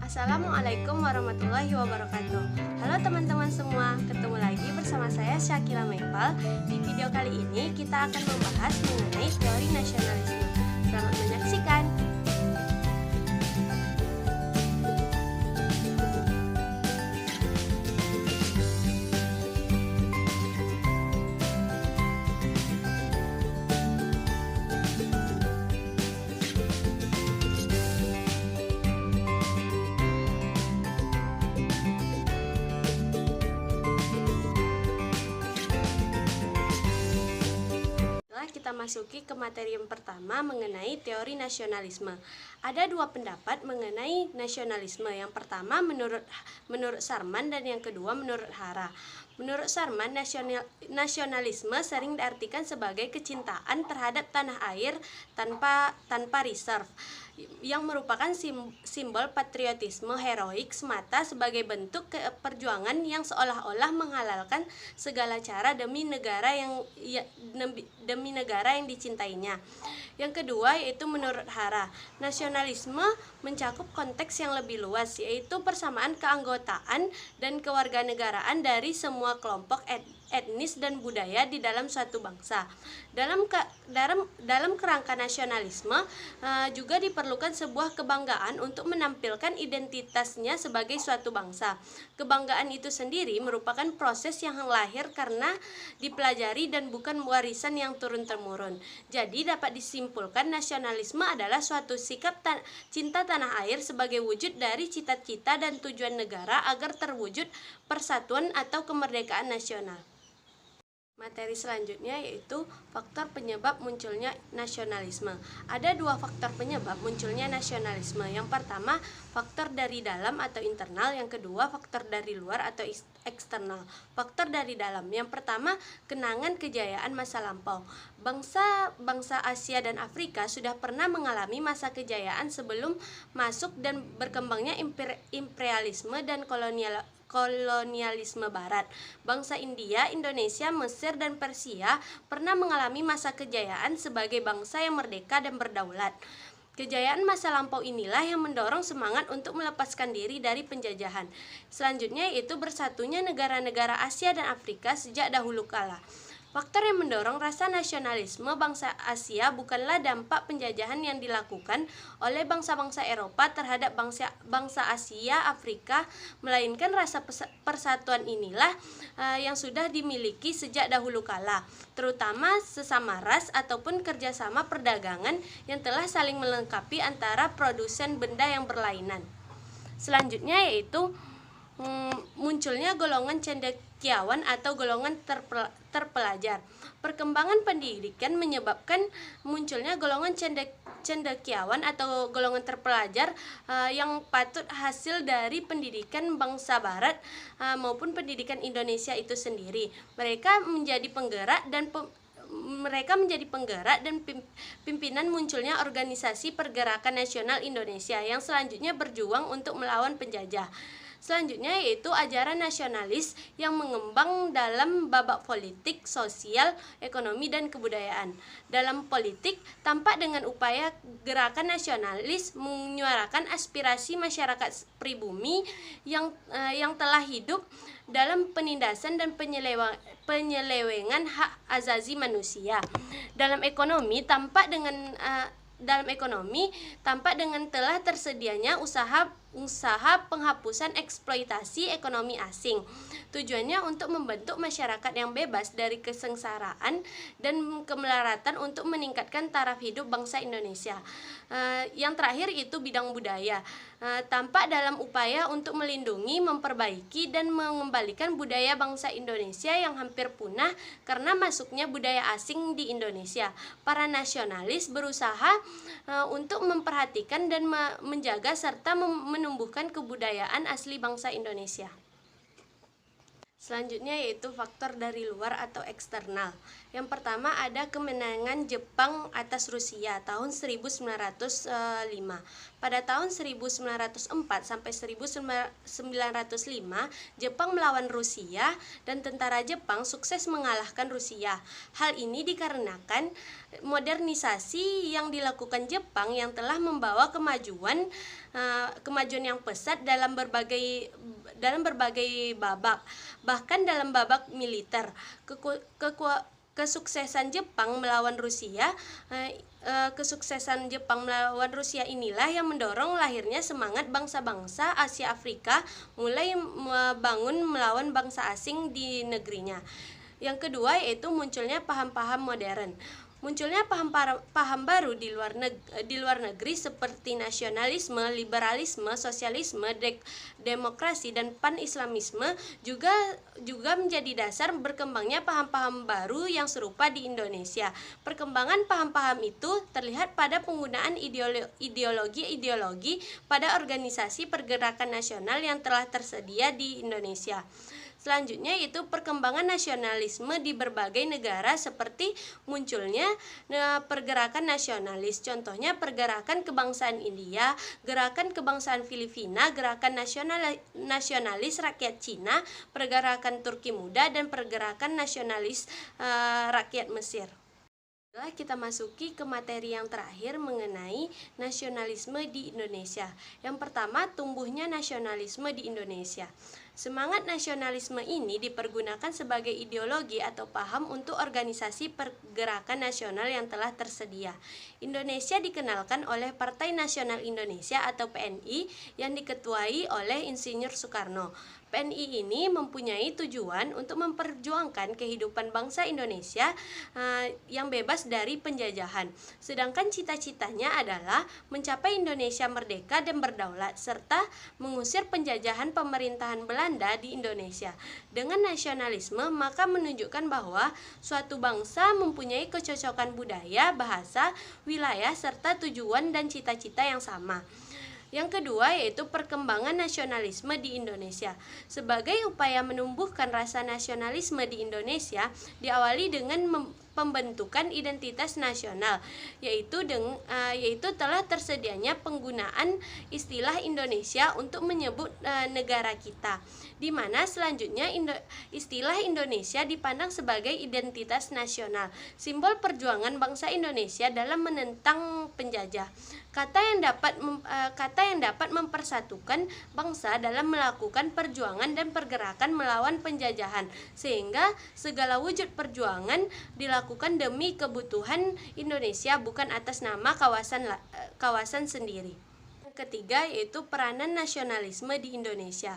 Assalamualaikum warahmatullahi wabarakatuh. Halo teman-teman semua, ketemu lagi bersama saya Syakila Maipal. Di video kali ini kita akan membahas mengenai teori nasionalisme. Selamat menyaksikan. Kita masuki ke materi yang pertama mengenai teori nasionalisme. Ada dua pendapat mengenai nasionalisme. Yang pertama menurut Sarman dan yang kedua menurut Hara. Menurut Sarman, nasionalisme sering diartikan sebagai kecintaan terhadap tanah air tanpa reserve, yang merupakan simbol patriotisme heroik semata sebagai bentuk perjuangan yang seolah-olah menghalalkan segala cara demi negara yang dicintainya. Yang kedua yaitu menurut Hara, nasionalisme mencakup konteks yang lebih luas, yaitu persamaan keanggotaan dan kewarganegaraan dari semua kelompok etnis dan budaya di dalam suatu bangsa. Dalam kerangka nasionalisme juga diperlukan sebuah kebanggaan untuk menampilkan identitasnya sebagai suatu bangsa. Kebanggaan itu sendiri merupakan proses yang lahir karena dipelajari dan bukan warisan yang turun-temurun. Jadi dapat disimpulkan nasionalisme adalah suatu sikap cinta tanah air sebagai wujud dari cita-cita dan tujuan negara agar terwujud persatuan atau kemerdekaan nasional. Materi selanjutnya yaitu faktor penyebab munculnya nasionalisme. Ada dua faktor penyebab munculnya nasionalisme. Yang pertama, faktor dari dalam atau internal. Yang kedua, faktor dari luar atau eksternal. Faktor dari dalam. Yang pertama, kenangan kejayaan masa lampau. Bangsa Asia dan Afrika sudah pernah mengalami masa kejayaan sebelum masuk dan berkembangnya imperialisme dan kolonialisme barat. Bangsa India, Indonesia, Mesir, dan Persia pernah mengalami masa kejayaan sebagai bangsa yang merdeka dan berdaulat. Kejayaan masa lampau inilah yang mendorong semangat untuk melepaskan diri dari penjajahan. Selanjutnya yaitu bersatunya negara-negara Asia dan Afrika sejak dahulu kala. Faktor yang mendorong rasa nasionalisme bangsa Asia bukanlah dampak penjajahan yang dilakukan oleh bangsa-bangsa Eropa terhadap bangsa Asia, Afrika, melainkan rasa persatuan inilah yang sudah dimiliki sejak dahulu kala, terutama sesama ras ataupun kerjasama perdagangan yang telah saling melengkapi antara produsen benda yang berlainan. Selanjutnya yaitu munculnya golongan cendekiawan atau golongan terpelajar. Perkembangan pendidikan menyebabkan munculnya golongan cendekiawan atau golongan terpelajar yang patut hasil dari pendidikan bangsa barat maupun pendidikan Indonesia itu sendiri. Mereka menjadi penggerak dan pimpinan munculnya organisasi Pergerakan Nasional Indonesia yang selanjutnya berjuang untuk melawan penjajah. Selanjutnya yaitu ajaran nasionalis yang mengembang dalam babak politik, sosial, ekonomi, dan kebudayaan. Dalam politik, tampak dengan upaya gerakan nasionalis menyuarakan aspirasi masyarakat pribumi yang telah hidup dalam penindasan dan penyelewengan hak asasi manusia. Dalam ekonomi tampak dengan telah tersedianya usaha penghapusan eksploitasi ekonomi asing. Tujuannya untuk membentuk masyarakat yang bebas dari kesengsaraan dan kemelaratan untuk meningkatkan taraf hidup bangsa Indonesia. Yang terakhir itu bidang budaya. Tampak dalam upaya untuk melindungi, memperbaiki, dan mengembalikan budaya bangsa Indonesia yang hampir punah karena masuknya budaya asing di Indonesia. Para nasionalis berusaha untuk memperhatikan dan menjaga serta menumbuhkan kebudayaan asli bangsa Indonesia. Selanjutnya yaitu faktor dari luar atau eksternal. Yang pertama ada kemenangan Jepang atas Rusia tahun 1905. Pada tahun 1904 sampai 1905, Jepang melawan Rusia dan tentara Jepang sukses mengalahkan Rusia. Hal ini dikarenakan modernisasi yang dilakukan Jepang yang telah membawa kemajuan kemajuan yang pesat dalam berbagai babak, bahkan dalam babak militer. Kesuksesan Jepang melawan Rusia inilah yang mendorong lahirnya semangat bangsa-bangsa Asia Afrika mulai membangun melawan bangsa asing di negerinya. Yang kedua yaitu munculnya paham-paham modern. Munculnya paham baru di luar negeri seperti nasionalisme, liberalisme, sosialisme, demokrasi, dan pan-islamisme juga menjadi dasar berkembangnya paham-paham baru yang serupa di Indonesia. Perkembangan paham-paham itu terlihat pada penggunaan ideologi pada organisasi pergerakan nasional yang telah tersedia di Indonesia. Selanjutnya yaitu perkembangan nasionalisme di berbagai negara seperti munculnya pergerakan nasionalis. Contohnya pergerakan kebangsaan India, gerakan kebangsaan Filipina, gerakan nasionalis rakyat Cina, pergerakan Turki Muda, dan pergerakan nasionalis rakyat Mesir. Setelah kita masuki ke materi yang terakhir mengenai nasionalisme di Indonesia. Yang pertama, tumbuhnya nasionalisme di Indonesia. Semangat nasionalisme ini dipergunakan sebagai ideologi atau paham untuk organisasi pergerakan nasional yang telah tersedia. Indonesia dikenalkan oleh Partai Nasional Indonesia atau PNI yang diketuai oleh Insinyur Soekarno. PNI ini mempunyai tujuan untuk memperjuangkan kehidupan bangsa Indonesia yang bebas dari penjajahan. Sedangkan cita-citanya adalah mencapai Indonesia merdeka dan berdaulat serta mengusir penjajahan pemerintahan Belanda di Indonesia. Dengan nasionalisme maka menunjukkan bahwa suatu bangsa mempunyai kecocokan budaya, bahasa, wilayah, serta tujuan dan cita-cita yang sama. Yang kedua yaitu perkembangan nasionalisme di Indonesia. Sebagai upaya menumbuhkan rasa nasionalisme di Indonesia, diawali dengan pembentukan identitas nasional, yaitu telah tersedianya penggunaan istilah Indonesia untuk menyebut negara kita, di mana selanjutnya istilah Indonesia dipandang sebagai identitas nasional, simbol perjuangan bangsa Indonesia dalam menentang penjajah. Kata yang dapat mempersatukan bangsa dalam melakukan perjuangan dan pergerakan melawan penjajahan, sehingga segala wujud perjuangan dilakukan demi kebutuhan Indonesia bukan atas nama kawasan sendiri. Yang ketiga yaitu peranan nasionalisme di Indonesia.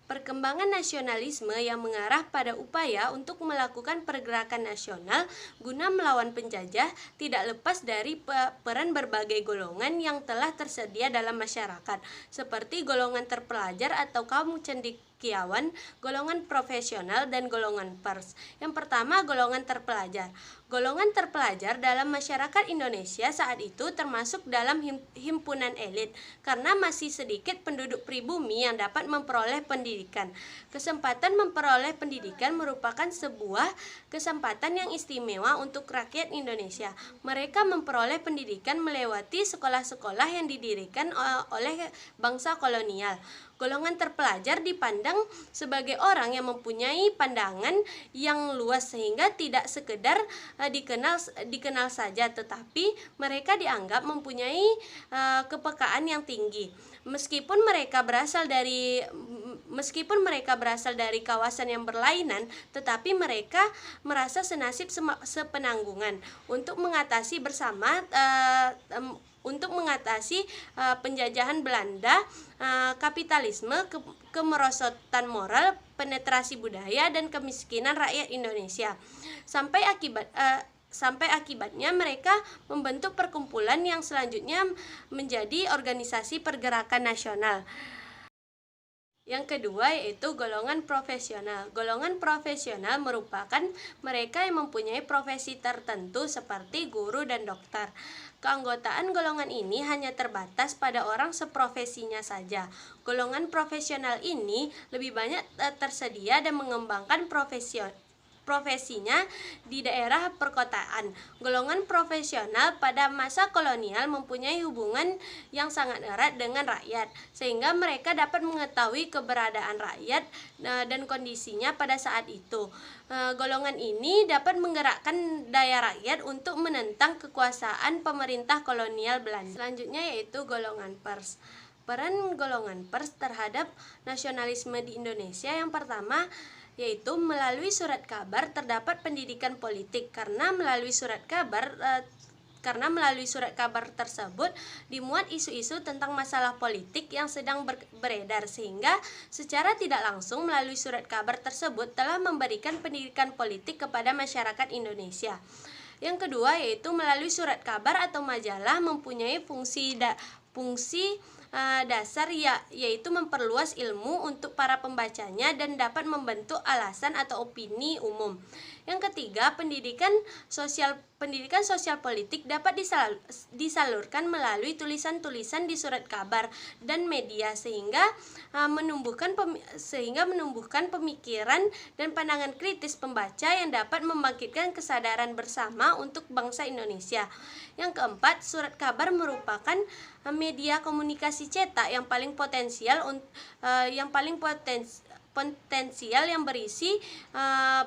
Perkembangan nasionalisme yang mengarah pada upaya untuk melakukan pergerakan nasional guna melawan penjajah tidak lepas dari peran berbagai golongan yang telah tersedia dalam masyarakat, seperti golongan terpelajar atau kaum cendekiawan, golongan profesional, dan golongan pers. Yang pertama, golongan terpelajar. Golongan terpelajar dalam masyarakat Indonesia saat itu termasuk dalam himpunan elit karena masih sedikit penduduk pribumi yang dapat memperoleh pendidikan. Kesempatan memperoleh pendidikan merupakan sebuah kesempatan yang istimewa untuk rakyat Indonesia. Mereka memperoleh pendidikan melewati sekolah-sekolah yang didirikan oleh bangsa kolonial. Golongan terpelajar dipandang sebagai orang yang mempunyai pandangan yang luas sehingga tidak sekedar dikenal saja, tetapi mereka dianggap mempunyai kepekaan yang tinggi. Meskipun mereka berasal dari kawasan yang berlainan, tetapi mereka merasa senasib sepenanggungan untuk mengatasi penjajahan Belanda, kapitalisme, kemerosotan moral, penetrasi budaya, dan kemiskinan rakyat Indonesia. Sampai akibatnya mereka membentuk perkumpulan yang selanjutnya menjadi organisasi pergerakan nasional. Yang kedua yaitu golongan profesional. Golongan profesional merupakan mereka yang mempunyai profesi tertentu seperti guru dan dokter. Keanggotaan golongan ini hanya terbatas pada orang seprofesinya saja. Golongan profesional ini lebih banyak tersedia dan mengembangkan profesinya di daerah perkotaan. Golongan profesional pada masa kolonial mempunyai hubungan yang sangat erat dengan rakyat, sehingga mereka dapat mengetahui keberadaan rakyat dan kondisinya pada saat itu. Golongan ini dapat menggerakkan daya rakyat untuk menentang kekuasaan pemerintah kolonial Belanda. Selanjutnya yaitu golongan pers. Peran golongan pers terhadap nasionalisme di Indonesia yang pertama yaitu melalui surat kabar terdapat pendidikan politik karena melalui surat kabar tersebut dimuat isu-isu tentang masalah politik yang sedang beredar sehingga secara tidak langsung melalui surat kabar tersebut telah memberikan pendidikan politik kepada masyarakat Indonesia. Yang kedua yaitu melalui surat kabar atau majalah mempunyai fungsi dasar yaitu memperluas ilmu untuk para pembacanya dan dapat membentuk alasan atau opini umum. Yang ketiga, pendidikan sosial politik dapat disalurkan melalui tulisan-tulisan di surat kabar dan media sehingga menumbuhkan pemikiran dan pandangan kritis pembaca yang dapat membangkitkan kesadaran bersama untuk bangsa Indonesia. Yang keempat, surat kabar merupakan media komunikasi cetak yang paling potensial yang berisi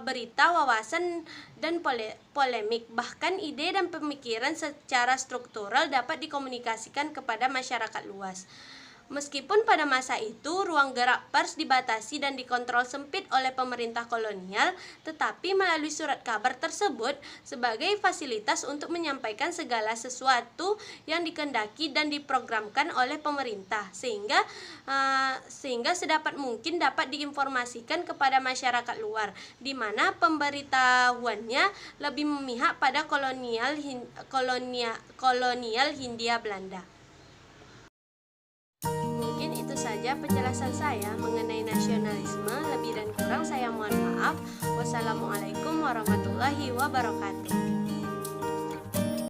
berita, wawasan, dan polemik. Bahkan ide dan pemikiran secara struktural dapat dikomunikasikan kepada masyarakat luas. Meskipun pada masa itu ruang gerak pers dibatasi dan dikontrol sempit oleh pemerintah kolonial, tetapi melalui surat kabar tersebut sebagai fasilitas untuk menyampaikan segala sesuatu yang dikehendaki dan diprogramkan oleh pemerintah sehingga sedapat mungkin dapat diinformasikan kepada masyarakat luar, di mana pemberitahuannya lebih memihak pada kolonial Hindia Belanda. Mungkin itu saja penjelasan saya mengenai nasionalisme. Lebih dan kurang saya mohon maaf. Wassalamualaikum warahmatullahi wabarakatuh.